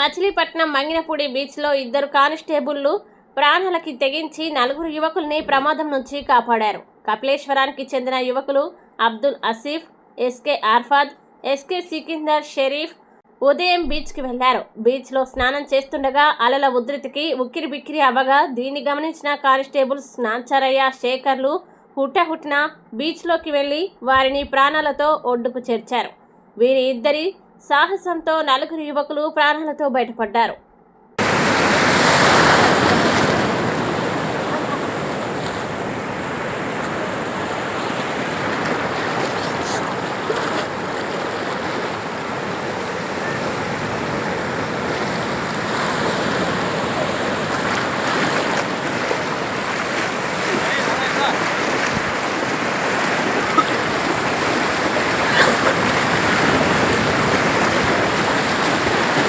మచిలీపట్నం మంగినపూడి బీచ్లో ఇద్దరు కానిస్టేబుళ్లు ప్రాణాలకి తెగించి నలుగురు యువకుల్ని ప్రమాదం నుంచి కాపాడారు. కపిలేశ్వరానికి చెందిన యువకులు అబ్దుల్ అసీఫ్, ఎస్కే ఆర్ఫాద్, ఎస్కే సికిందర్ షరీఫ్ ఉదయం బీచ్కి వెళ్లారు. బీచ్లో స్నానం చేస్తుండగా అలల ఉధృతికి ఉక్కిరిబిక్కిరి అవ్వగా దీన్ని గమనించిన కానిస్టేబుల్స్ నాంచారయ్య, శేఖర్లు హుటాహుటిన బీచ్లోకి వెళ్లి వారిని ప్రాణాలతో ఒడ్డుకు చేర్చారు. వీరి ఇద్దరి సాహసంతో నలుగురు యువకులు ప్రాణాలతో బయటపడ్డారు.